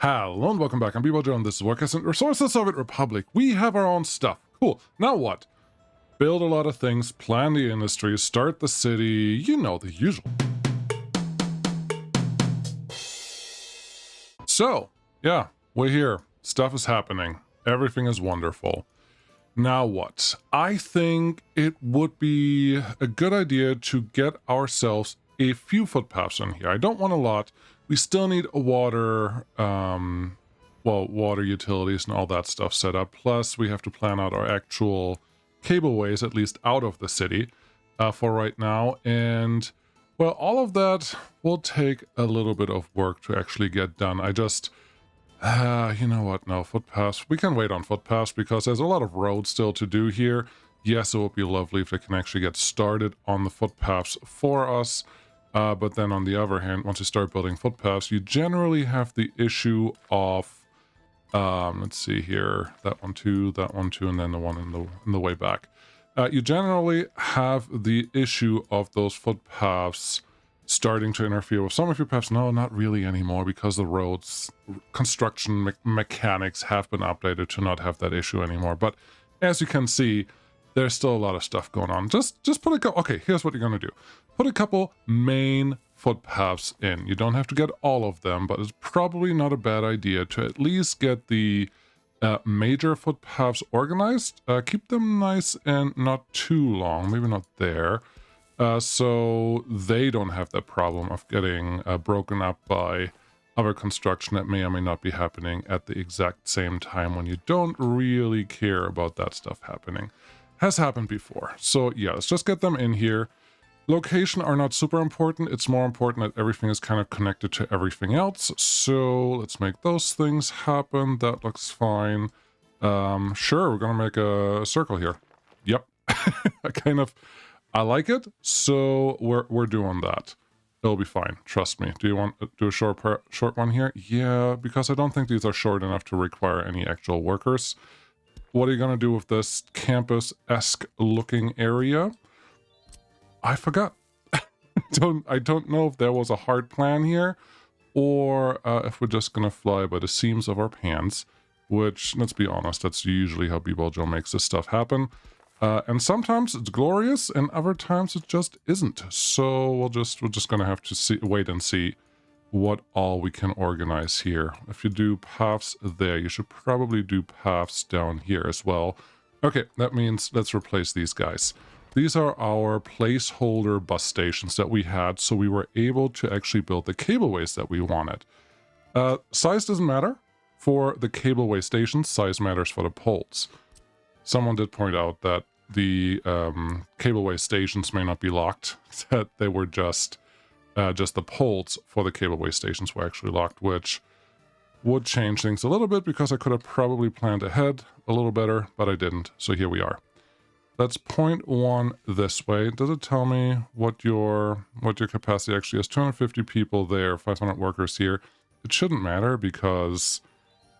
Hello and welcome back. I'm Joe and this is Workers and Resources Soviet Republic. We have our own stuff. Cool. Now what? Build a lot of things, plan the industry, start the city, you know, the usual. So, yeah, we're here. Stuff is happening. Everything is wonderful. Now what? I think it would be a good idea to get ourselves a few footpaths in here. I don't want a lot. We still need a water, water utilities and all that stuff set up. Plus, we have to plan out our actual cableways, at least out of the city, for right now. And, well, all of that will take a little bit of work to actually get done. I just... you know what? No, footpaths. We can wait on footpaths because there's a lot of roads still to do here. Yes, it would be lovely if they can actually get started on the footpaths for us. But then on the other hand, once you start building footpaths, you generally have the issue of, let's see here, that one too, and then the one in the way back. You generally have the issue of those footpaths starting to interfere with some of your paths. No, not really anymore, because the roads construction mechanics have been updated to not have that issue anymore. But as you can see, there's still a lot of stuff going on. Just put a couple... Okay, here's what you're gonna do. Put a couple main footpaths in. You don't have to get all of them, but it's probably not a bad idea to at least get the major footpaths organized. Keep them nice and not too long, maybe not there. So they don't have that problem of getting broken up by other construction that may or may not be happening at the exact same time when you don't really care about that stuff happening. Has happened before. So yeah, let's just get them in here. Location are not super important. It's more important that everything is kind of connected to everything else. So let's make those things happen. That looks fine. Sure, we're gonna make a circle here. Yep. I like it, so we're doing that. It'll be fine, trust me. Do you want to do a short one here? Yeah, because I don't think these are short enough to require any actual workers. What are you gonna do with this campus-esque looking area? I forgot. I don't know if there was a hard plan here, or if we're just gonna fly by the seams of our pants, which, let's be honest, that's usually how Joe makes this stuff happen. And sometimes it's glorious, and other times it just isn't. So we're just gonna have to wait and see what all we can organize here. If you do paths there, you should probably do paths down here as well. Okay, that means let's replace these guys. These are our placeholder bus stations that we had, so we were able to actually build the cableways that we wanted. Size doesn't matter for the cableway stations, size matters for the poles. Someone did point out that the cableway stations may not be locked, that they were just the poles for the cableway stations were actually locked, which would change things a little bit because I could have probably planned ahead a little better, but I didn't. So here we are. Let's point one this way. Does it tell me what your capacity actually is? 250 people there, 500 workers here. It shouldn't matter because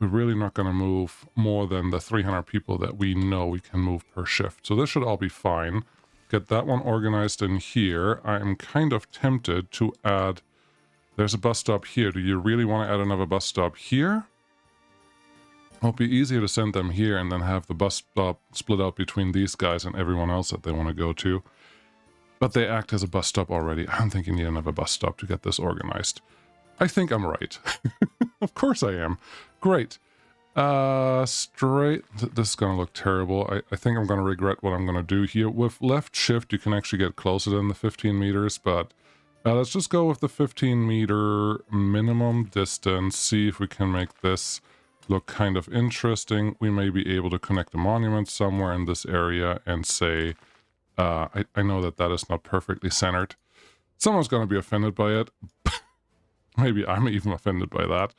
we're really not going to move more than the 300 people that we know we can move per shift. So this should all be fine. Get that one organized in here. I am kind of tempted to add... There's a bus stop here. Do you really want to add another bus stop here? It'll be easier to send them here and then have the bus stop split out between these guys and everyone else that they want to go to. But they act as a bus stop already. I don't think you need another bus stop to get this organized. I think I'm right. Of course I am. Great. Straight. This is going to look terrible. I think I'm going to regret what I'm going to do here. With left shift, you can actually get closer than the 15 meters, but let's just go with the 15 meter minimum distance. See if we can make this look kind of interesting. We may be able to connect a monument somewhere in this area and say, I know that is not perfectly centered. Someone's going to be offended by it. Maybe I'm even offended by that.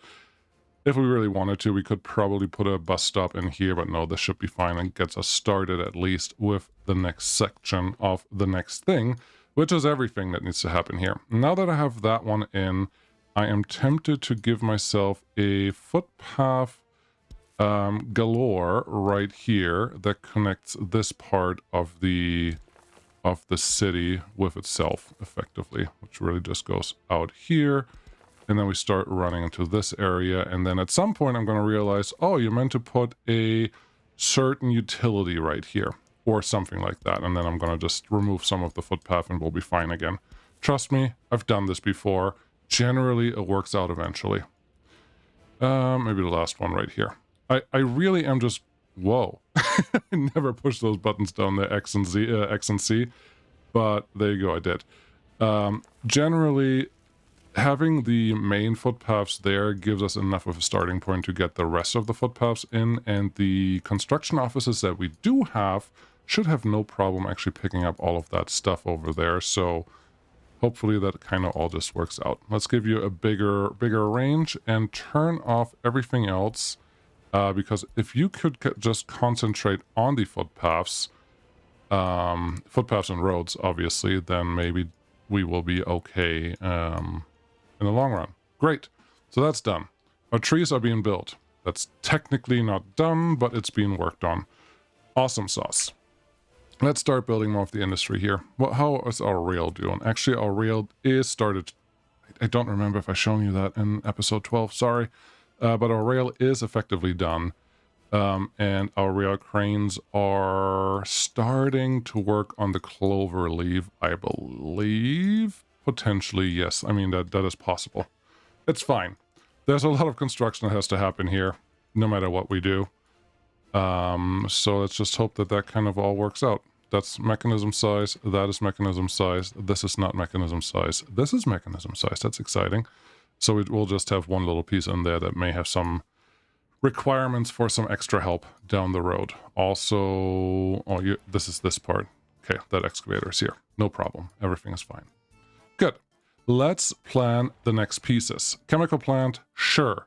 If we really wanted to, we could probably put a bus stop in here, but no, this should be fine and gets us started at least with the next section of the next thing, which is everything that needs to happen here. Now that I have that one in, I am tempted to give myself a footpath galore right here that connects this part of the city with itself effectively, which really just goes out here and then we start running into this area, and then at some point I'm going to realize, oh, you're meant to put a certain utility right here, or something like that, and then I'm going to just remove some of the footpath and we'll be fine again. Trust me, I've done this before. Generally, it works out eventually. Maybe the last one right here. I really am just... Whoa. I never pushed those buttons down there, X and C, but there you go, I did. Generally, having the main footpaths there gives us enough of a starting point to get the rest of the footpaths in, and the construction offices that we do have should have no problem actually picking up all of that stuff over there, so hopefully that kind of all just works out. Let's give you a bigger range and turn off everything else, because if you could just concentrate on the footpaths and roads, obviously, then maybe we will be okay in the long run. Great. So that's done. Our trees are being built. That's technically not done, but it's being worked on. Awesome sauce. Let's start building more of the industry here. Well, how is our rail doing? Actually, our rail is started. I don't remember if I've shown you that in episode 12. Sorry. But our rail is effectively done. And our rail cranes are starting to work on the clover leaf, I believe. Potentially, yes. I mean, that is possible. It's fine. There's a lot of construction that has to happen here, no matter what we do. So let's just hope that that kind of all works out. That's mechanism size. That is mechanism size. This is not mechanism size. This is mechanism size. That's exciting. So we'll just have one little piece in there that may have some requirements for some extra help down the road. Also, this is this part. Okay, that excavator is here. No problem. Everything is fine. Good. Let's plan the next pieces. Chemical plant, sure.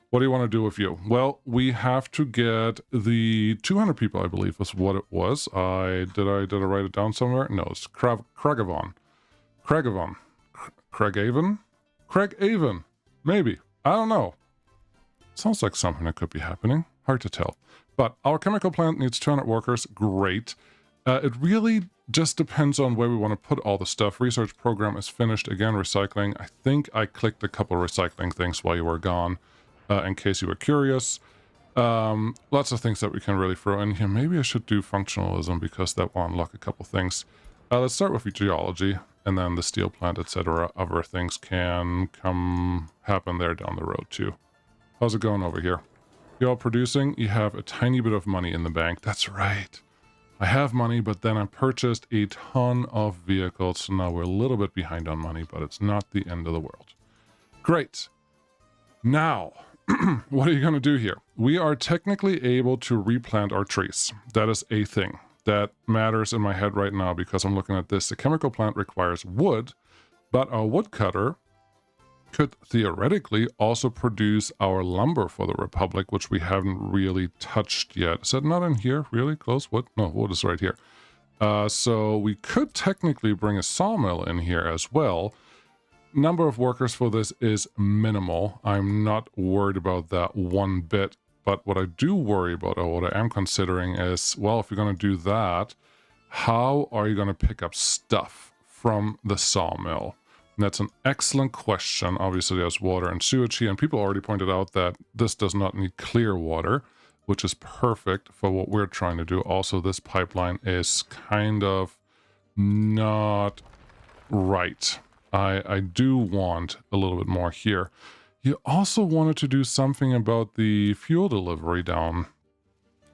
What do you want to do with you? Well, we have to get the 200 people, I believe, was what it was. Did I write it down somewhere? No, it's Craigavon. Craigavon? Maybe. I don't know. Sounds like something that could be happening. Hard to tell. But our chemical plant needs 200 workers. Great. It really just depends on where we want to put all the stuff. Research program is finished. Again, recycling. I think I clicked a couple recycling things while you were gone. In case you were curious. Lots of things that we can really throw in here. Maybe I should do functionalism because that will unlock a couple things. Let's start with geology, and then the steel plant, etc. Other things can happen there down the road too. How's it going over here? You all producing? You have a tiny bit of money in the bank. That's right. I have money, but then I purchased a ton of vehicles, so now we're a little bit behind on money, but it's not the end of the world. Great. Now, what are you going to do here? We are technically able to replant our trees. That is a thing that matters in my head right now because I'm looking at this. The chemical plant requires wood, but our woodcutter could theoretically also produce our lumber for the Republic, which we haven't really touched yet. Is that not in here? Really? Close? Wood? No, wood is right here. So we could technically bring a sawmill in here as well. Number of workers for this is minimal. I'm not worried about that one bit, but what I do worry about, or what I am considering is, well, if you're going to do that, how are you going to pick up stuff from the sawmill? And that's an excellent question. Obviously, there's water and sewage here, and people already pointed out that this does not need clear water, which is perfect for what we're trying to do. Also, this pipeline is kind of not right. I do want a little bit more here. You also wanted to do something about the fuel delivery down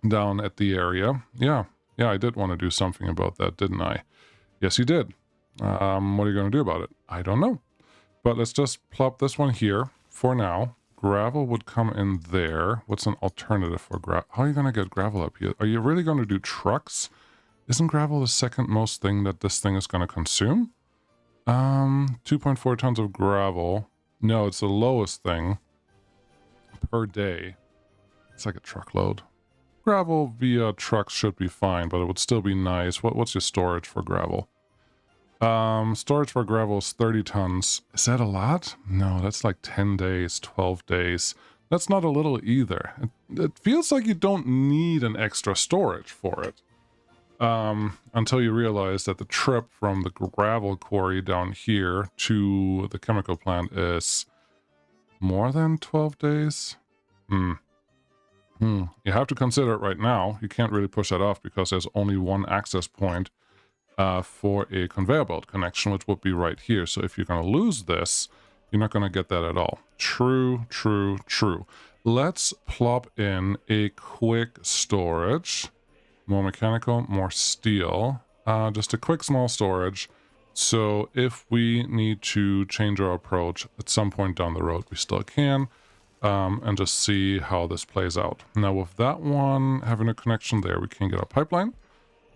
at the area. Yeah, I did want to do something about that, didn't I? Yes, you did. What are you going to do about it? I don't know. But let's just plop this one here for now. Gravel would come in there. What's an alternative for gravel? How are you going to get gravel up here? Are you really going to do trucks? Isn't gravel the second most thing that this thing is going to consume? 2.4 tons of gravel. No, it's the lowest thing per day. It's like a truckload. Gravel via trucks should be fine, but it would still be nice. What's your storage for gravel? Storage for gravel is 30 tons. Is that a lot? No, that's like 10 days, 12 days. That's not a little either. It feels like you don't need an extra storage for it. Until you realize that the trip from the gravel quarry down here to the chemical plant is more than 12 days? You have to consider it right now. You can't really push that off because there's only one access point for a conveyor belt connection, which would be right here. So if you're going to lose this, you're not going to get that at all. True, true, true. Let's plop in a quick storage. More mechanical, more steel. Just a quick small storage. So if we need to change our approach at some point down the road, we still can. And just see how this plays out. Now with that one having a connection there, we can get a pipeline.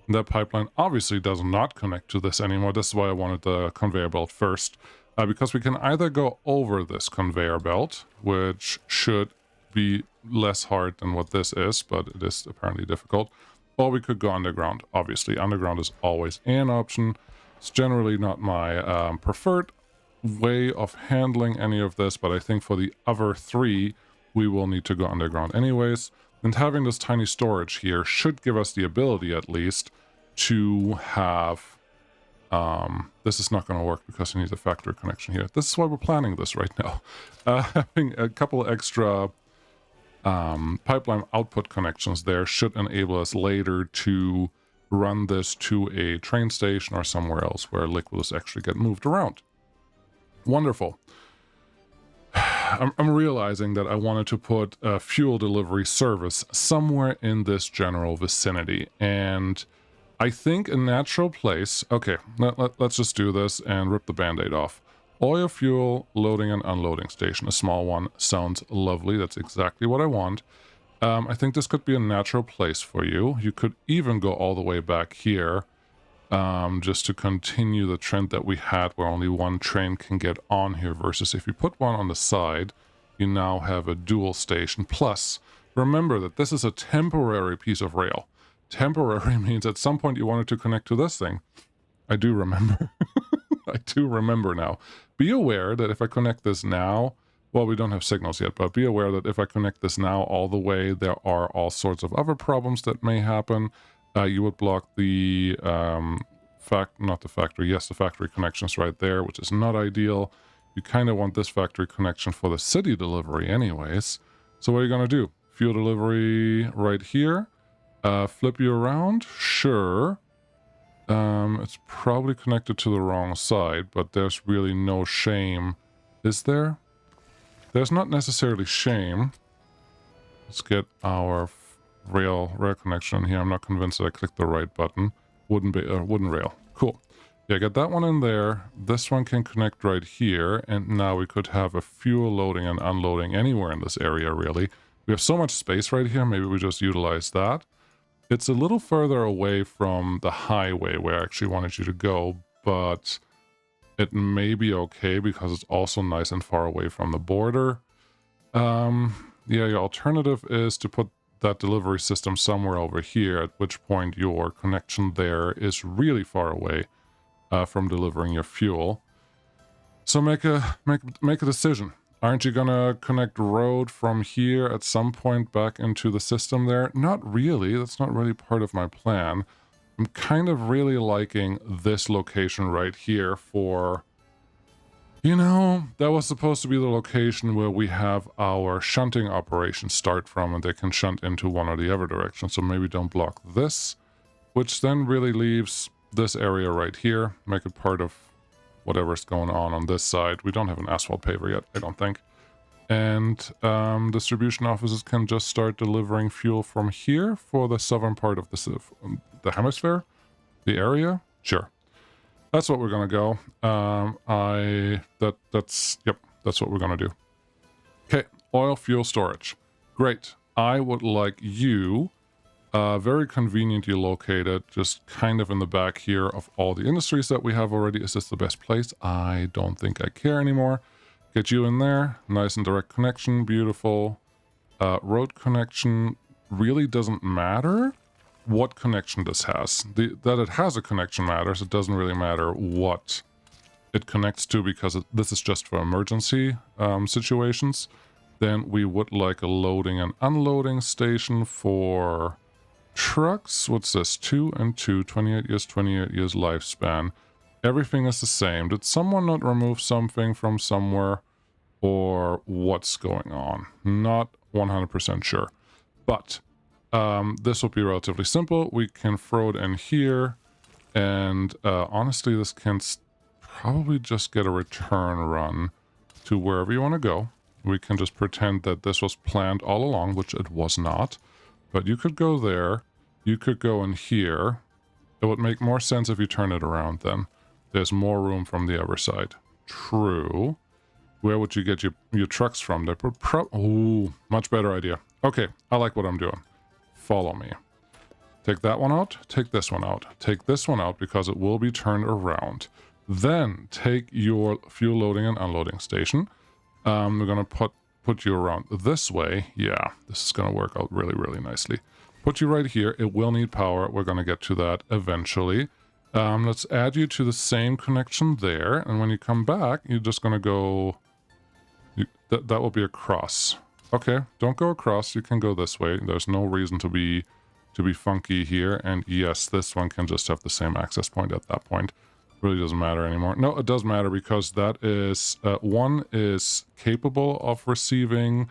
That pipeline obviously does not connect to this anymore. This is why I wanted the conveyor belt first. Because we can either go over this conveyor belt, which should be less hard than what this is, but it is apparently difficult. Or we could go underground. Obviously, underground is always an option. It's generally not my preferred way of handling any of this, but I think for the other three, we will need to go underground anyways. And having this tiny storage here should give us the ability, at least, to have... this is not going to work because we need a factory connection here. This is why we're planning this right now. Having a couple extra pipeline output connections there should enable us later to run this to a train station or somewhere else where liquids actually get moved around. Wonderful. I'm realizing that I wanted to put a fuel delivery service somewhere in this general vicinity, and I think a natural place... Okay, let's just do this and rip the band-aid off. Oil fuel loading and unloading station, a small one, sounds lovely. That's exactly what I want. I think this could be a natural place for you. You could even go all the way back here, just to continue the trend that we had where only one train can get on here, versus if you put one on the side, you now have a dual station. Plus, remember that this is a temporary piece of rail. Temporary means at some point you wanted to connect to this thing. I do remember. I do remember now. Be aware that if I connect this now, well, we don't have signals yet, but be aware that if I connect this now all the way, there are all sorts of other problems that may happen. You would block the the factory connections right there, which is not ideal. You kind of want this factory connection for the city delivery anyways. So what are you going to do? Fuel delivery right here. Flip you around? Sure. It's probably connected to the wrong side, but there's really no shame. Is there? There's not necessarily shame. Let's get our rail connection here. I'm not convinced that I clicked the right button. Wooden rail. Cool. Yeah, get that one in there. This one can connect right here, and now we could have a fuel loading and unloading anywhere in this area, really. We have so much space right here, maybe we just utilize that. It's a little further away from the highway where I actually wanted you to go, but it may be okay because it's also nice and far away from the border. Yeah, your alternative is to put that delivery system somewhere over here, at which point your connection there is really far away from delivering your fuel. So make a decision. Aren't you gonna connect road from here at some point back into the system there? Not really. That's not really part of my plan. I'm kind of really liking this location right here for... You know, that was supposed to be the location where we have our shunting operation start from, and they can shunt into one or the other direction. So maybe don't block this, which then really leaves this area right here. Make it part of whatever's going on this side. We don't have an asphalt paver yet, I don't think. And distribution offices can just start delivering fuel from here for the southern part of the hemisphere, the area. Sure. That's what we're gonna go. That's what we're gonna do. Okay, oil fuel storage. Great. I would like you very conveniently located, just kind of in the back here of all the industries that we have already. Is this the best place? I don't think I care anymore. Get you in there. Nice and direct connection. Beautiful. Road connection really doesn't matter what connection this has. That it has a connection matters. It doesn't really matter what it connects to, because this is just for emergency situations. Then we would like a loading and unloading station for trucks. What's this? 2 and 2, 28 years lifespan. Everything is the same. Did someone not remove something from somewhere? or what's going on. Not 100% sure. But this will be relatively simple. We can throw it in here. And honestly, this can probably just get a return run to wherever you want to go. We can just pretend that this was planned all along, which it was not. But you could go there. You could go in here. It would make more sense if you turn it around then. There's more room from the other side. True. Where would you get your trucks from? They would ooh, much better idea. Okay, I like what I'm doing. Follow me. Take that one out. Take this one out. Take this one out because it will be turned around. Then take your fuel loading and unloading station. We're going to put you around this way. Yeah, this is going to work out really, really nicely. Put you right here. It will need power. We're going to get to that eventually. Let's add you to the same connection there. And when you come back, you're just going to go... that will be across. Okay, don't go across. You can go this way. There's no reason to be funky here. And yes, this one can just have the same access point at that point. Really doesn't matter anymore. No, it does matter because that is... one is capable of receiving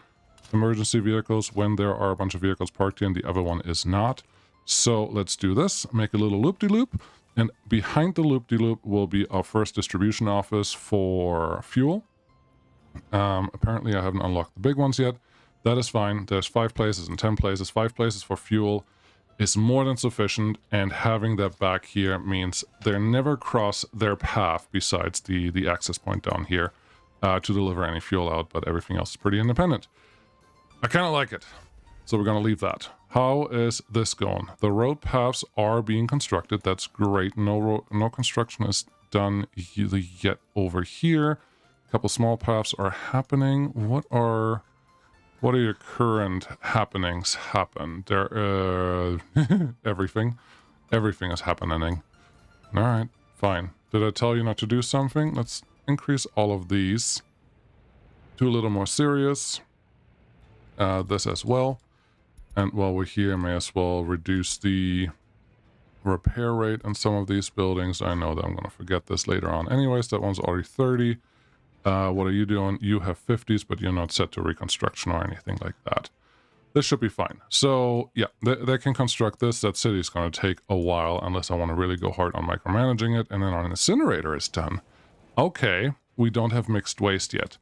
emergency vehicles when there are a bunch of vehicles parked here, and the other one is not. So let's do this. Make a little loop-de-loop. And behind the loop-de-loop will be our first distribution office for fuel. Apparently I haven't unlocked the big ones yet. That is fine. There's 5 places and 10 places. 5 places for fuel is more than sufficient, and having that back here means they never cross their path besides the access point down here to deliver any fuel out, but everything else is pretty independent. I kind of like it. So we're going to leave that. How is this going? The road paths are being constructed. That's great. No construction is done yet over here. A couple small paths are happening. What are your current happenings happen? There, everything is happening. All right, fine. Did I tell you not to do something? Let's increase all of these to a little more serious. This as well. And while we're here, may as well reduce the repair rate on some of these buildings. I know that I'm going to forget this later on. Anyways, that one's already 30. What are you doing? You have 50s, but you're not set to reconstruction or anything like that. This should be fine. So, yeah, they can construct this. That city is going to take a while unless I want to really go hard on micromanaging it. And then our incinerator is done. Okay, we don't have mixed waste yet.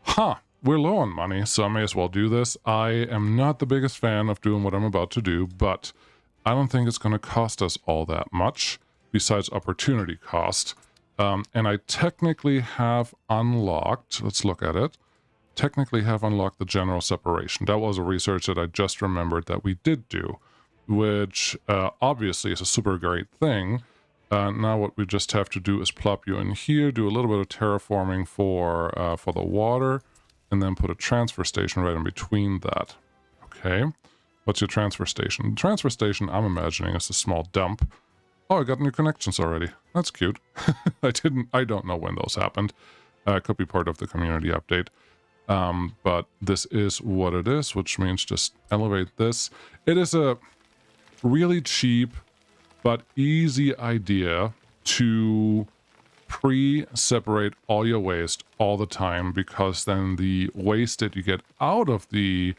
Huh. We're low on money, so I may as well do this. I am not the biggest fan of doing what I'm about to do, but I don't think it's going to cost us all that much, besides opportunity cost. And I technically have unlocked, let's look at it, technically have unlocked the general separation. That was a research that I just remembered that we did do, which obviously is a super great thing. Now what we just have to do is plop you in here, do a little bit of terraforming for the water, and then put a transfer station right in between that. Okay. What's your transfer station? The transfer station, I'm imagining, is a small dump. Oh, I got new connections already. That's cute. I don't know when those happened. Could be part of the community update. But this is what it is, which means just elevate this. It is a really cheap but easy idea to pre-separate all your waste all the time, because then the waste that you get out of the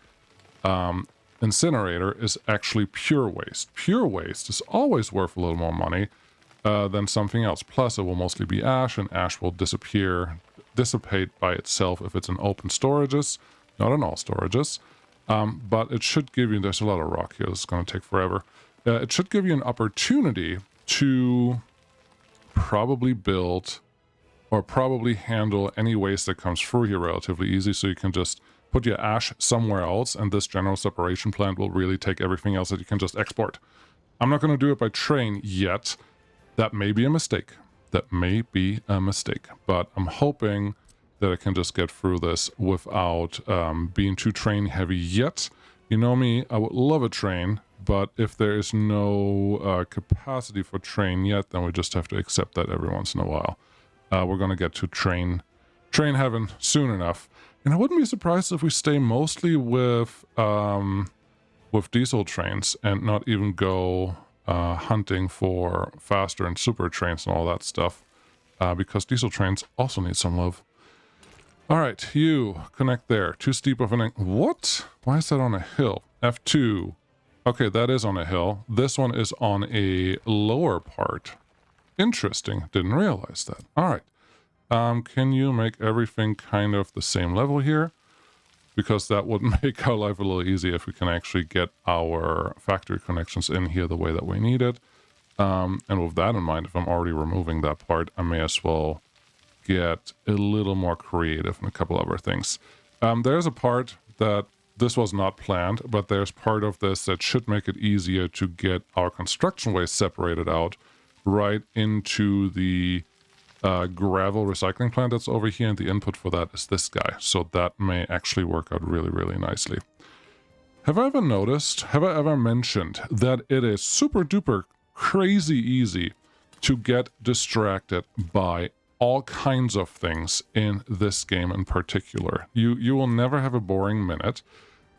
incinerator is actually pure waste. Pure waste is always worth a little more money than something else. Plus, it will mostly be ash, and ash will dissipate by itself if it's in open storages, not in all storages. But it should give you, there's a lot of rock here, this is going to take forever. It should give you an opportunity to probably build or probably handle any waste that comes through here relatively easy, so you can just put your ash somewhere else, and this general separation plant will really take everything else that you can just export. I'm not going to do it by train yet. That may be a mistake. That may be a mistake, but I'm hoping that I can just get through this without being too train heavy yet. You know me, I would love a train, but if there is no capacity for train yet, then we just have to accept that every once in a while. We're going to get to train heaven soon enough. And I wouldn't be surprised if we stay mostly with diesel trains and not even go hunting for faster and super trains and all that stuff, because diesel trains also need some love. All right, you connect there. Too steep of an... What? Why is that on a hill? F2. Okay, that is on a hill. This one is on a lower part. Interesting. Didn't realize that. All right. Can you make everything kind of the same level here? Because that would make our life a little easier if we can actually get our factory connections in here the way that we need it. And with that in mind, if I'm already removing that part, I may as well get a little more creative in a couple other things. There's a part that this was not planned, but there's part of this that should make it easier to get our construction waste separated out right into the gravel recycling plant that's over here, and the input for that is this guy. So that may actually work out really, really nicely. Have I ever mentioned that it is super duper crazy easy to get distracted by all kinds of things in this game in particular? You will never have a boring minute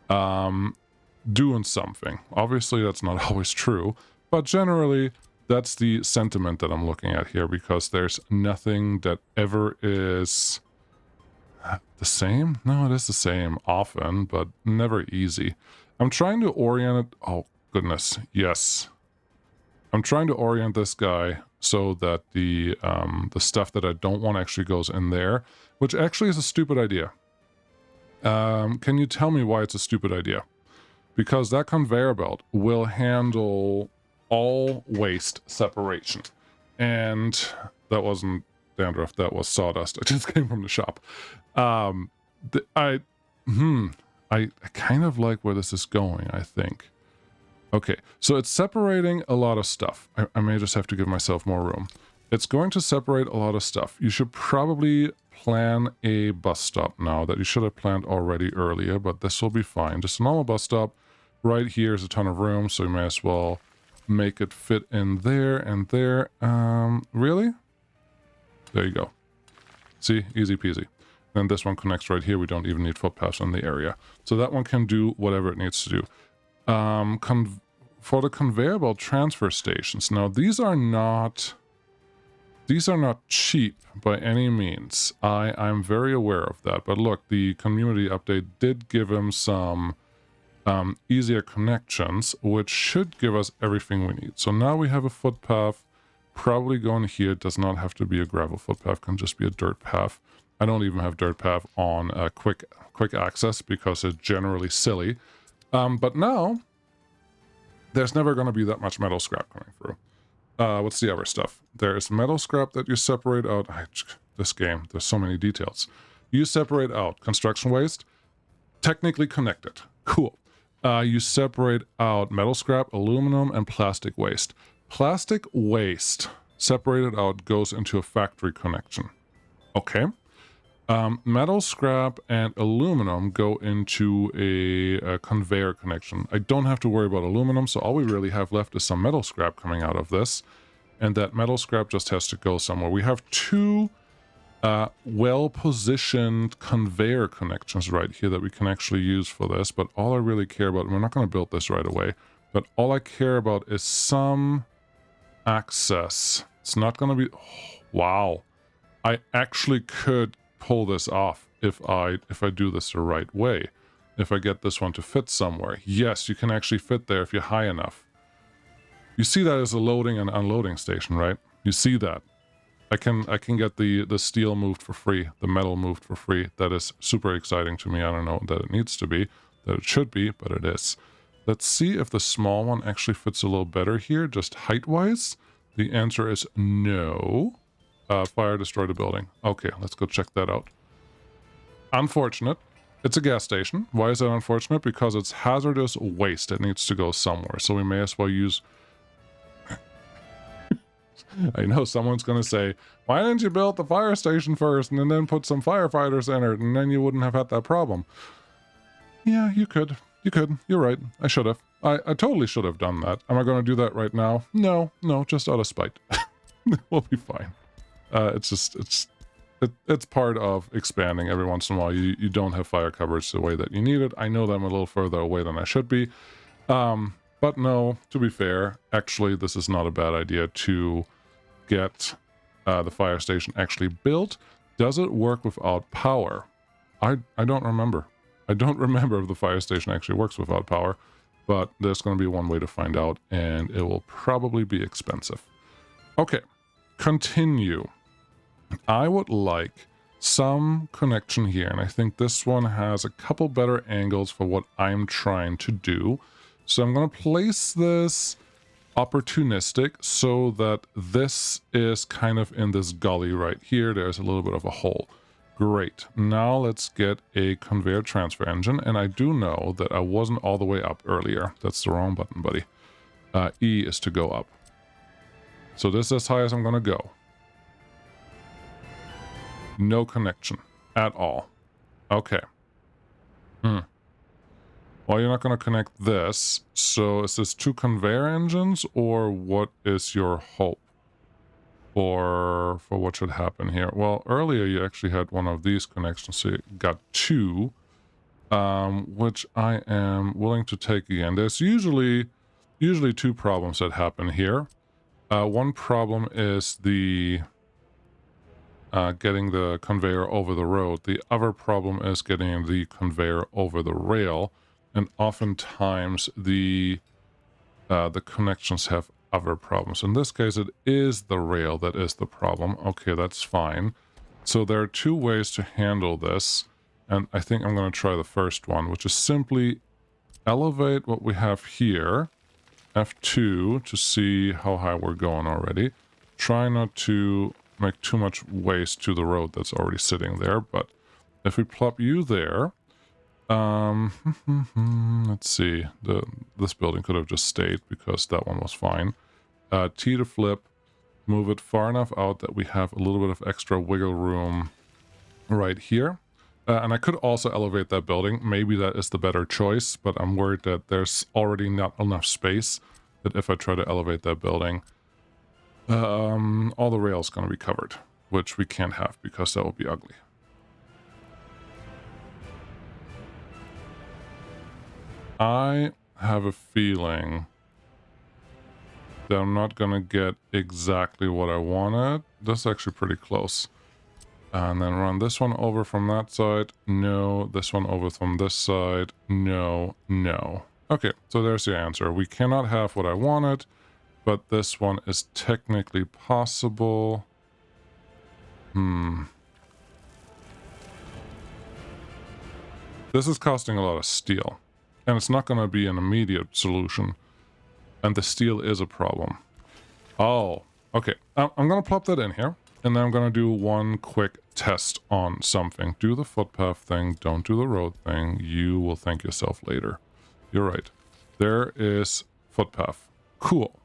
doing something. Obviously, that's not always true, but generally, that's the sentiment that I'm looking at here, because there's nothing that ever is the same. No, it is the same often, but never easy. I'm trying to orient it. Oh, goodness. Yes. I'm trying to orient this guy so that the stuff that I don't want actually goes in there, which actually is a stupid idea. Can you tell me why it's a stupid idea? Because that conveyor belt will handle all waste separation. And that wasn't dandruff, that was sawdust. I just came from the shop. I kind of like where this is going, I think. Okay, so it's separating a lot of stuff. I may just have to give myself more room. It's going to separate a lot of stuff. You should probably plan a bus stop now that you should have planned already earlier, but this will be fine. Just a normal bus stop. Right here is a ton of room, so you may as well make it fit in there and there. Really? There you go. See? Easy peasy. Then this one connects right here. We don't even need footpaths in the area. So that one can do whatever it needs to do. For the conveyor belt transfer stations. Now, these are not cheap by any means. I'm very aware of that. But look, the community update did give him some easier connections, which should give us everything we need. So now we have a footpath probably going here. It does not have to be a gravel footpath, can just be a dirt path. I don't even have dirt path on quick access because it's generally silly. But now there's never going to be that much metal scrap coming through. What's the other stuff? There's metal scrap that you separate out. This game, there's so many details. You separate out construction waste, technically connected. Cool. You separate out metal scrap, aluminum, and plastic waste. Plastic waste separated out goes into a factory connection. Okay. Metal scrap and aluminum go into a conveyor connection. I don't have to worry about aluminum, so all we really have left is some metal scrap coming out of this. And that metal scrap just has to go somewhere. We have two well-positioned conveyor connections right here that we can actually use for this, but all I really care about, and we're not going to build this right away, but all I care about is some access. It's not going to be... Oh, wow. I actually could pull this off if I do this the right way. If I get this one to fit somewhere. Yes, you can actually fit there if you're high enough. You see that as a loading and unloading station, right? You see that. I can get the steel moved for free, the metal moved for free. That is super exciting to me. I don't know that it needs to be, that it should be, but it is. Let's see if the small one actually fits a little better here, just height-wise. The answer is no. Fire destroyed a building. Okay, let's go check that out. Unfortunate. It's a gas station. Why is that unfortunate? Because it's hazardous waste. It needs to go somewhere. So we may as well use... I know someone's going to say, why didn't you build the fire station first and then put some firefighters in it and then you wouldn't have had that problem? Yeah, you could. You could. You're right. I should have. I totally should have done that. Am I going to do that right now? No, just out of spite. We'll be fine. It's part of expanding. Every once in a while you don't have fire coverage the way that you need it. I know that I'm a little further away than I should be. But no, to be fair, actually this is not a bad idea to get the fire station actually built. Does it work without power? I don't remember. I don't remember if the fire station actually works without power, but there's going to be one way to find out, and it will probably be expensive. Okay, continue. I would like some connection here, and I think this one has a couple better angles for what I'm trying to do. So I'm going to place this opportunistic so that this is kind of in this gully right here. There's a little bit of a hole. Great. Now let's get a conveyor transfer engine, and I do know that I wasn't all the way up earlier. That's the wrong button, buddy. E is to go up. So this is as high as I'm going to go. No connection at all. Okay. Well, you're not going to connect this. So is this 2 conveyor engines, or what is your hope for what should happen here? Well, earlier you actually had one of these connections, so you got 2, which I am willing to take again. There's usually 2 problems that happen here. One problem is the getting the conveyor over the road. The other problem is getting the conveyor over the rail, and oftentimes the connections have other problems. In this case, it is the rail that is the problem. Okay, that's fine. So there are 2 ways to handle this, and I think I'm going to try the first one, which is simply elevate what we have here, F2, to see how high we're going already. Try not to make too much waste to the road that's already sitting there, but if we plop you there, let's see, this building could have just stayed because that one was fine. T to flip, move it far enough out that we have a little bit of extra wiggle room right here. And I could also elevate that building. Maybe that is the better choice, but I'm worried that there's already not enough space that if I try to elevate that building, all the rail's going to be covered, which we can't have because that would be ugly. I have a feeling that I'm not going to get exactly what I wanted. That's actually pretty close. And then run this one over from that side. No. This one over from this side. No. No. Okay, so there's the answer. We cannot have what I wanted, but this one is technically possible. This is costing a lot of steel, and it's not going to be an immediate solution, and the steel is a problem. Oh, okay. I'm going to plop that in here, and then I'm going to do one quick test on something. Do the footpath thing. Don't do the road thing. You will thank yourself later. You're right. There is footpath. Cool.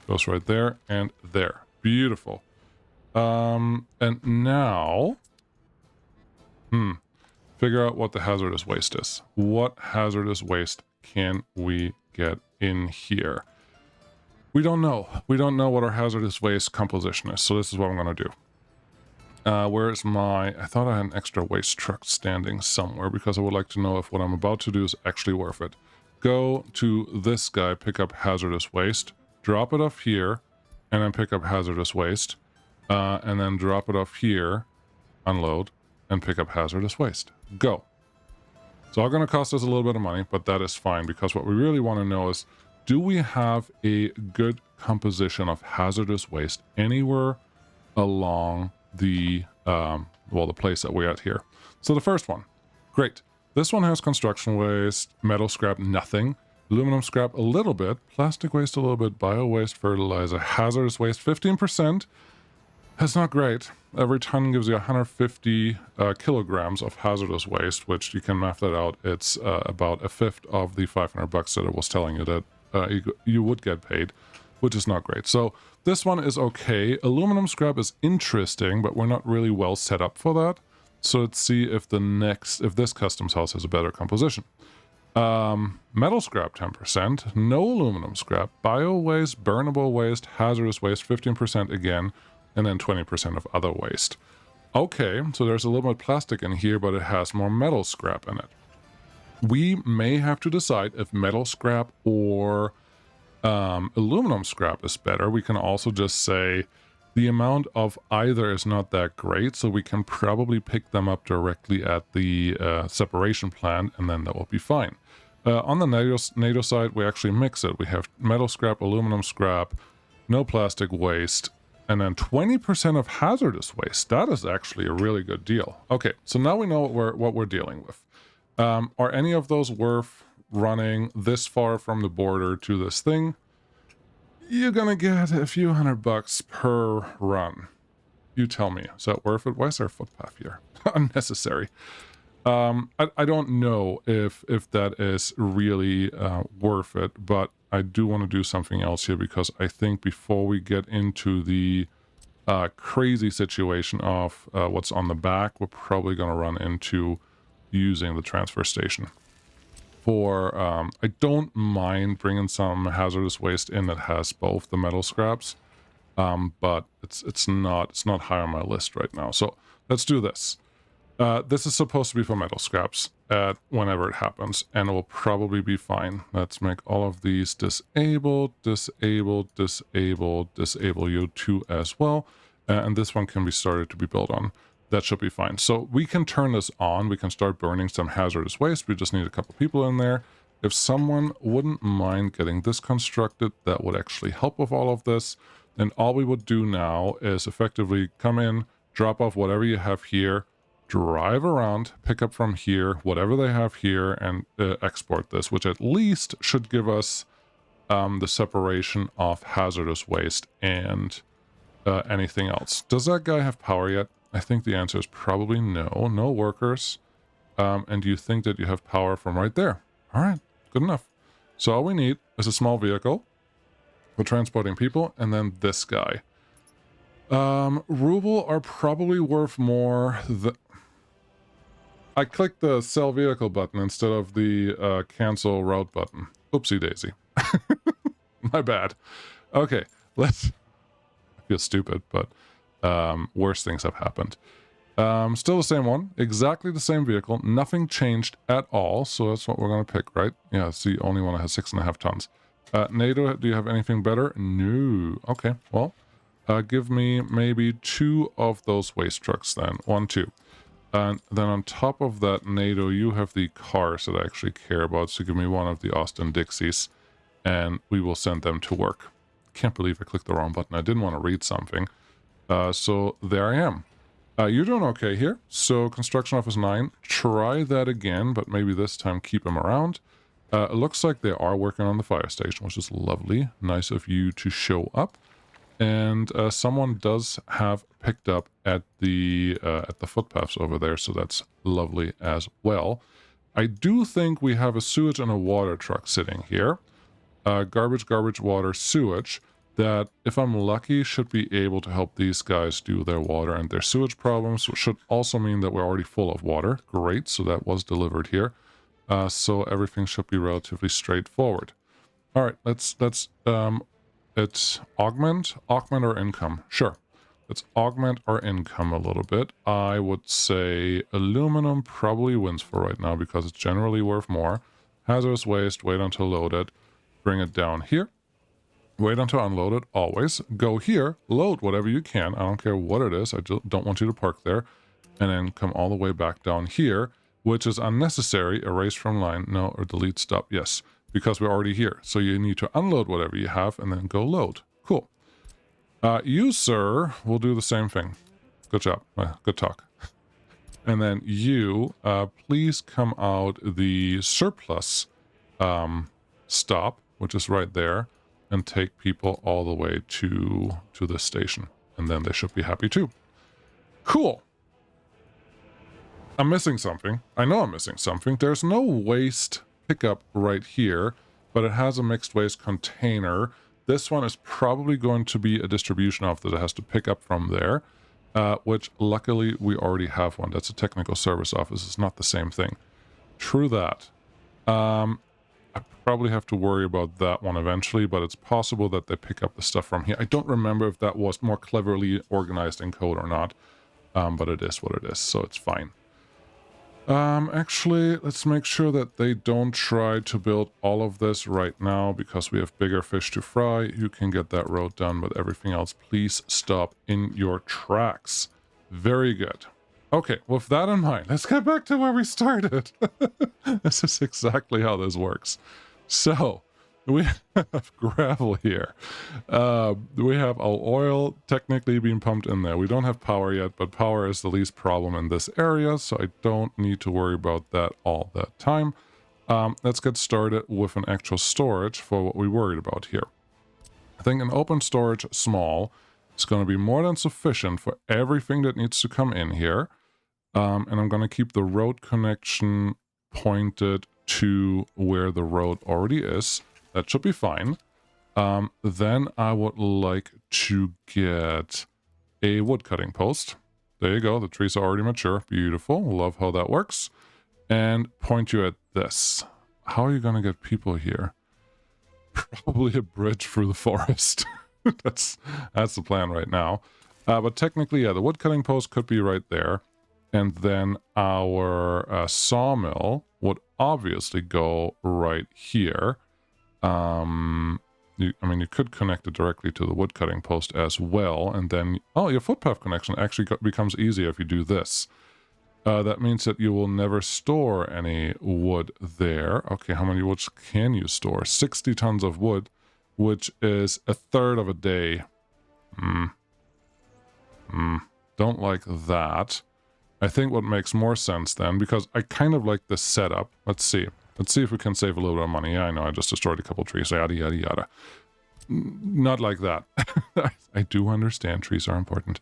Goes right there and there. Beautiful. And now, figure out what the hazardous waste is. What hazardous waste can we get in here? We don't know. We don't know what our hazardous waste composition is. So this is what I'm going to do. Where's my... I thought I had an extra waste truck standing somewhere because I would like to know if what I'm about to do is actually worth it. Go to this guy, pick up hazardous waste, drop it off here, and then pick up hazardous waste, and then drop it off here, unload, and pick up hazardous waste. Go. It's all going to cost us a little bit of money, but that is fine because what we really want to know is, do we have a good composition of hazardous waste anywhere along the, the place that we're at here? So the first one, great. This one has construction waste, metal scrap, nothing. Aluminum scrap, a little bit. Plastic waste, a little bit. Bio waste, fertilizer, hazardous waste, 15%. That's not great. Every ton gives you 150 kilograms of hazardous waste, which you can math that out. It's about a fifth of the $500 that it was telling you that you would get paid, which is not great. So this one is okay. Aluminum scrap is interesting, but we're not really well set up for that. So let's see if this customs house has a better composition. Metal scrap 10%, no aluminum scrap, bio waste, burnable waste, hazardous waste 15% again, and then 20% of other waste. Okay, so there's a little bit of plastic in here, but it has more metal scrap in it. We may have to decide if metal scrap or aluminum scrap is better. We can also just say The amount of either is not that great, so we can probably pick them up directly at the separation plant, and then that will be fine. On the NATO side, we actually mix it. We have metal scrap, aluminum scrap, no plastic waste, and then 20% of hazardous waste. That is actually a really good deal. Okay, so now we know what we're dealing with. Are any of those worth running this far from the border to this thing? You're gonna get a few $100 per run. You tell me, is that worth it? Why is there a footpath here? Unnecessary. I don't know if that is really worth it, but I do want to do something else here, because I think before we get into the crazy situation of what's on the back, we're probably going to run into using the transfer station. I don't mind bringing some hazardous waste in that has both the metal scraps, but it's not high on my list right now. So let's do this. This is supposed to be for metal scraps whenever it happens, and it will probably be fine. Let's make all of these disabled, disabled, disabled, disable you too as well. And this one can be started to be built on. That should be fine. So we can turn this on. We can start burning some hazardous waste. We just need a couple people in there. If someone wouldn't mind getting this constructed, that would actually help with all of this. Then all we would do now is effectively come in, drop off whatever you have here, drive around, pick up from here, whatever they have here, and export this, which at least should give us the separation of hazardous waste and anything else. Does that guy have power yet? I think the answer is probably no. No workers. And you think that you have power from right there. All right, good enough. So all we need is a small vehicle for transporting people, and then this guy. Ruble are probably worth more. I clicked the sell vehicle button instead of the cancel route button. Oopsie daisy. My bad. Okay, I feel stupid, but worse things have happened. Still the same one, exactly the same vehicle, nothing changed at all, so that's what we're going to pick, right? Yeah, it's the only one that has 6.5 tons. NATO, do you have anything better? No. Okay, well, give me maybe 2 of those waste trucks then. 1, 2. And then on top of that, NATO, you have the cars that I actually care about, so give me 1 of the Austin Dixies, and we will send them to work. Can't believe I clicked the wrong button. I didn't want to read something. So there I am. You're doing okay here. So construction office 9, try that again, but maybe this time keep them around. It looks like they are working on the fire station, which is lovely. Nice of you to show up. And someone does have picked up at the footpaths over there, so that's lovely as well. I do think we have a sewage and a water truck sitting here. Garbage, garbage, water, sewage. That, if I'm lucky, should be able to help these guys do their water and their sewage problems, which should also mean that we're already full of water. Great, so that was delivered here. So everything should be relatively straightforward. All right, let's it's augment our income. Sure, let's augment our income a little bit. I would say aluminum probably wins for right now because it's generally worth more. Hazardous waste, wait until loaded. Bring it down here. Wait until unloaded, always. Go here, load whatever you can. I don't care what it is. I don't want you to park there. And then come all the way back down here, which is unnecessary. Erase from line. No, or delete, stop. Yes, because we're already here. So you need to unload whatever you have and then go load. Cool. You, sir, will do the same thing. Good job. Good talk. And then you, please come out the surplus stop, which is right there, and take people all the way to this station. And then they should be happy too. Cool. I'm missing something. I know I'm missing something. There's no waste pickup right here, but it has a mixed waste container. This one is probably going to be a distribution office that has to pick up from there, which luckily we already have one. That's a technical service office. It's not the same thing. True that. I probably have to worry about that one eventually, but it's possible that they pick up the stuff from here. I don't remember if that was more cleverly organized in code or not, but it is what it is, so it's fine. Actually, let's make sure that they don't try to build all of this right now because we have bigger fish to fry. You can get that road done, but everything else, please stop in your tracks. Very good. Okay, with that in mind, let's get back to where we started. This is exactly how this works. So, we have gravel here. We have our oil technically being pumped in there. We don't have power yet, but power is the least problem in this area, so I don't need to worry about that all the time. Let's get started with an actual storage for what we worried about here. I think an open storage small is going to be more than sufficient for everything that needs to come in here. And I'm going to keep the road connection pointed to where the road already is. That should be fine. Then I would like to get a wood cutting post. There you go. The trees are already mature. Beautiful. Love how that works. And point you at this. How are you going to get people here? Probably a bridge through the forest. That's the plan right now. But technically, yeah, the wood cutting post could be right there. And then our sawmill would obviously go right here. I mean, you could connect it directly to the wood cutting post as well. And then, oh, your footpath connection actually becomes easier if you do this. That means that you will never store any wood there. Okay, how many woods can you store? 60 tons of wood, which is a third of a day. Don't like that. I think what makes more sense then, because I kind of like this setup. Let's see. Let's see if we can save a little bit of money. Yeah, I know, I just destroyed a couple trees. Yada, yada, yada. Not like that. I do understand trees are important.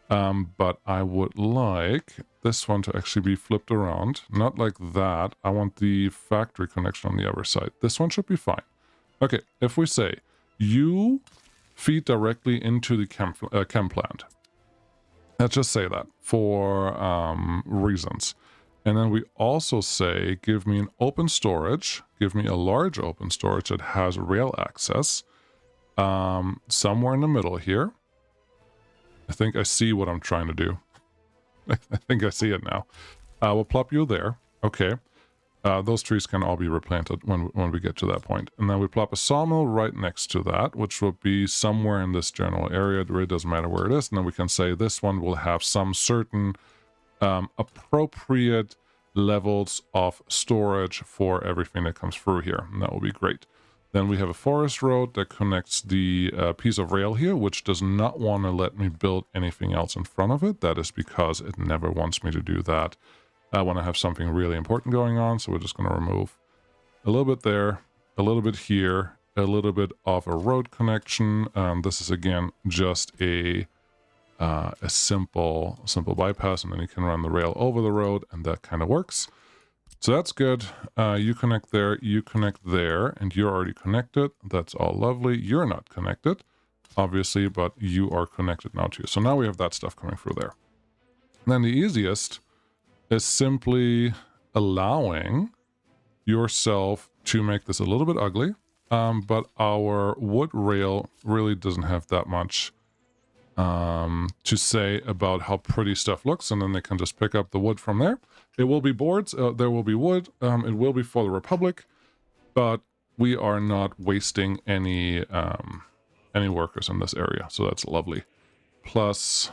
But I would like this one to actually be flipped around. Not like that. I want the factory connection on the other side. This one should be fine. Okay, if we say, you feed directly into the chem plant. Let's just say that for reasons. And then we also say, give me an open storage. Give me a large open storage that has rail access. Somewhere in the middle here. I think I see what I'm trying to do. I think I see it now. We'll plop you there. Okay. Those trees can all be replanted when we get to that point. And then we plop a sawmill right next to that, which will be somewhere in this general area. It really doesn't matter where it is. And then we can say this one will have some certain appropriate levels of storage for everything that comes through here. And that will be great. Then we have a forest road that connects the piece of rail here, which does not want to let me build anything else in front of it. That is because it never wants me to do that. I want to have something really important going on, so we're just going to remove a little bit there, a little bit here, a little bit of a road connection. This is, again, just a simple bypass, and then you can run the rail over the road, and that kind of works. So that's good. You connect there, and you're already connected. That's all lovely. You're not connected, obviously, but you are connected now too. So now we have that stuff coming through there. And then the easiest is simply allowing yourself to make this a little bit ugly, but our wood rail really doesn't have that much to say about how pretty stuff looks, and then they can just pick up the wood from there. It will be boards, there will be wood, it will be for the Republic, but we are not wasting any workers in this area, so that's lovely. Plus,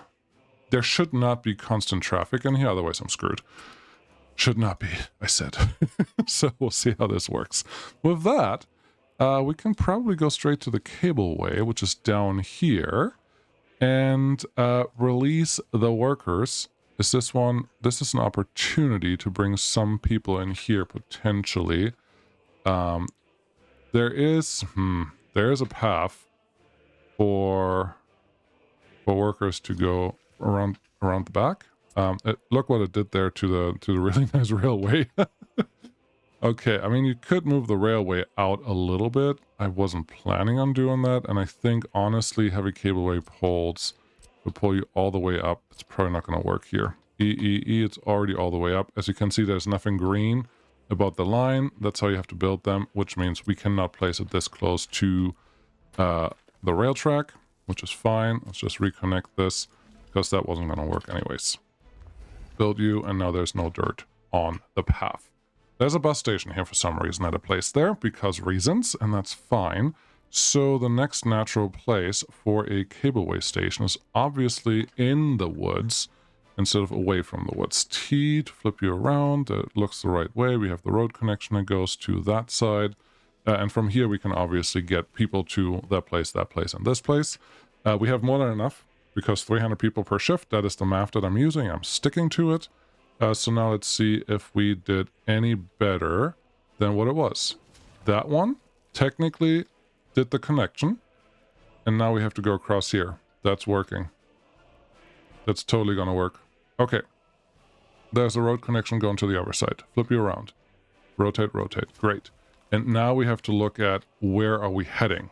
there should not be constant traffic in here, otherwise I'm screwed. Should not be, I said. So we'll see how this works. With that, we can probably go straight to the Cableway, which is down here, and release the workers. Is this one? This is an opportunity to bring some people in here, potentially. There is a path for workers to go around the back. Look what it did there to the really nice railway. Okay, I mean, you could move the railway out a little bit. I wasn't planning on doing that, and I think, honestly, heavy cableway poles will pull you all the way up. It's probably not going to work here. It's already all the way up. As you can see, there's nothing green about the line. That's how you have to build them, which means we cannot place it this close to the rail track, which is fine. Let's just reconnect this, because that wasn't going to work anyways. Build you, and now there's no dirt. on the path. There's a bus station here for some reason at a place there, because reasons, and that's fine. So the next natural place for a cableway station is obviously in the woods instead of away from the woods. T to flip you around. It looks the right way. We have the road connection that goes to that side. And from here, we can obviously get people to that place, and this place. We have more than enough because 300 people per shift, that is the math that I'm using. I'm sticking to it. So now let's see if we did any better than what it was. That one technically did the connection. And now we have to go across here. That's working. That's totally going to work. Okay. There's a road connection going to the other side. Flip you around. Rotate, rotate. Great. And now we have to look at where are we heading.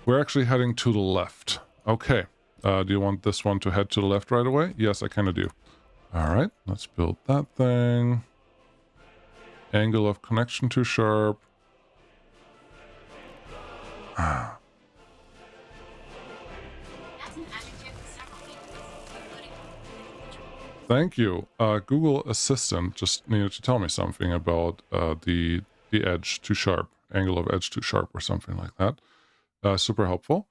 We're actually heading to the left. Okay. Do you want this one to head to the left right away? Yes, I kind of do. All right. Let's build that thing. Angle of connection too sharp. Thank you. Google Assistant just needed to tell me something about the edge too sharp, angle of edge too sharp or something like that. Super helpful.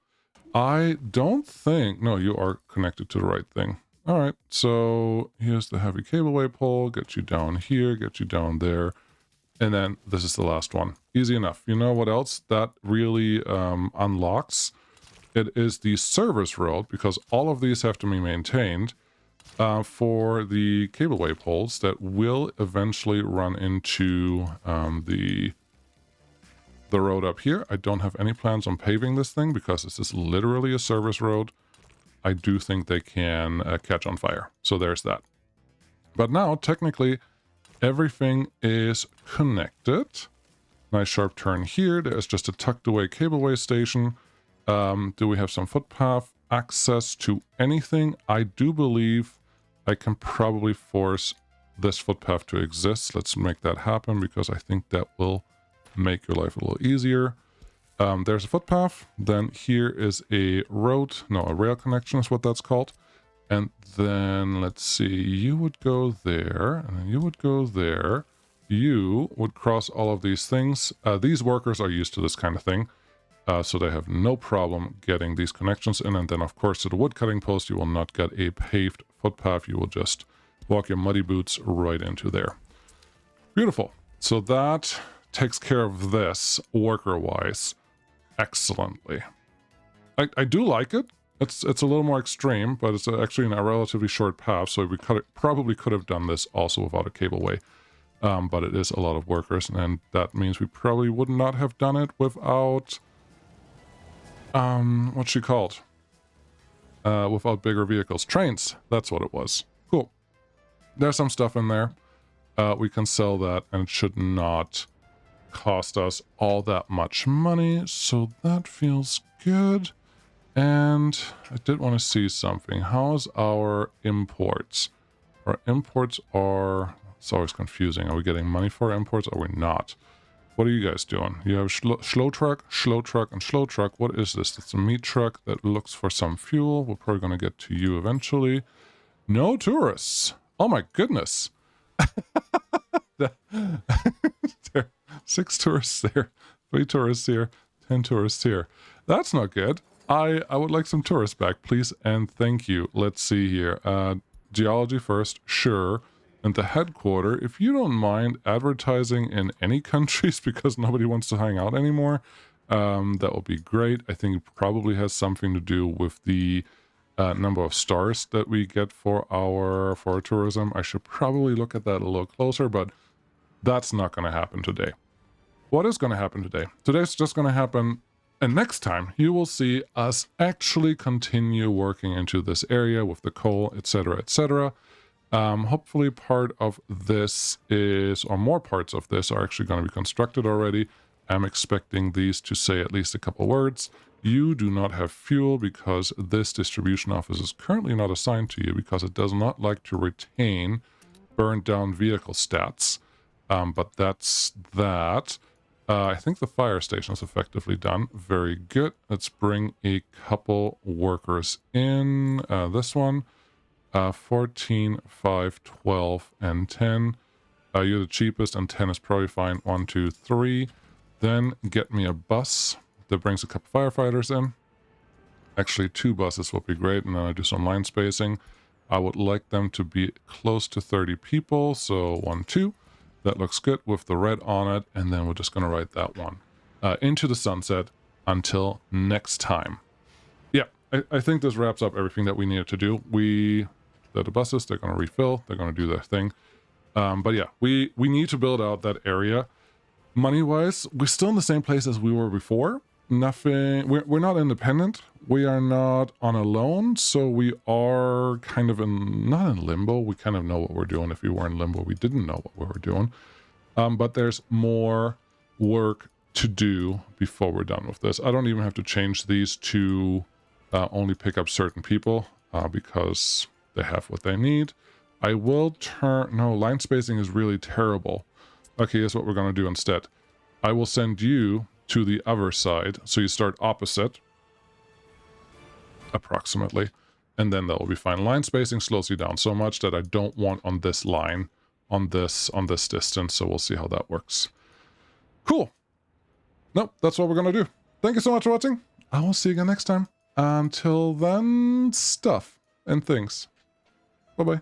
I don't think... No, you are connected to the right thing. All right, so here's the heavy cableway pole. Get you down here, get you down there. And then this is the last one. Easy enough. You know what else that really unlocks? It is the service road, because all of these have to be maintained for the cableway poles that will eventually run into the road up here. I don't have any plans on paving this thing because this is literally a service road. I do think they can catch on fire. So there's that. But now, technically, everything is connected. Nice sharp turn here. There's just a tucked away cableway station. Do we have some footpath access to anything? I do believe I can probably force this footpath to exist. Let's make that happen because I think that will make your life a little easier. There's a footpath. Then here is a road. No, a rail connection is what that's called. And then let's see, you would go there, and then you would go there. You would cross all of these things. These workers are used to this kind of thing, so they have no problem getting these connections in. And then, of course, to the wood cutting post, you will not get a paved footpath. You will just walk your muddy boots right into there. Beautiful. So that takes care of this worker-wise excellently. I do like it. It's a little more extreme, but it's actually in a relatively short path, so we probably could have done this also without a cableway. But it is a lot of workers, and that means we probably would not have done it without... what's she called? Without bigger vehicles. Trains, that's what it was. Cool. There's some stuff in there. We can sell that, and it should not cost us all that much money, so that feels good. And I did want to see something. How's our imports? Our imports are... It's always confusing. Are we getting money for imports or are we not? What are you guys doing? You have slow truck, and slow truck. What is this? It's a meat truck that looks for some fuel. We're probably going to get to you eventually. No tourists. Oh my goodness. There, 6 tourists there. 3 tourists here. 10 tourists here. That's not good. I would like some tourists back, please, and thank you. Let's see here. Geology first, sure. And the headquarter, if you don't mind advertising in any countries because nobody wants to hang out anymore, that would be great. I think it probably has something to do with the number of stars that we get for our tourism. I should probably look at that a little closer, but that's not going to happen today. What is going to happen today? Today's just going to happen... And next time, you will see us actually continue working into this area with the coal, etc., etc. Hopefully part of this is, or more parts of this are actually going to be constructed already. I'm expecting these to say at least a couple words. You do not have fuel because this distribution office is currently not assigned to you because it does not like to retain burned down vehicle stats. But that's that. I think the fire station is effectively done. Very good. Let's bring a couple workers in. This one. 14, 5, 12, and 10. You're the cheapest, and 10 is probably fine. 1, 2, 3. Then get me a bus that brings a couple firefighters in. Actually, 2 buses would be great, and then I do some line spacing. I would like them to be close to 30 people, so 1, 2. That looks good with the red on it, and then we're just going to write that one. Into the sunset until next time. Yeah, I think this wraps up everything that we needed to do. The buses, they're going to refill, they're going to do their thing. But yeah, we need to build out that area. Money-wise, we're still in the same place as we were before. Nothing, we're not independent. We are not on a loan, so we are kind of not in limbo. We kind of know what we're doing. If we were in limbo, we didn't know what we were doing. But there's more work to do before we're done with this. I don't even have to change these to only pick up certain people because they have what they need. I will no, line spacing is really terrible. Okay, here's what we're going to do instead. I will send you to the other side, so you start opposite, approximately, and then that will be fine. Line spacing slows you down so much that I don't want on this line, on this distance, so we'll see how that works. Cool. Nope, that's what we're going to do. Thank you so much for watching. I will see you again next time. Until then, stuff and things. Bye-bye.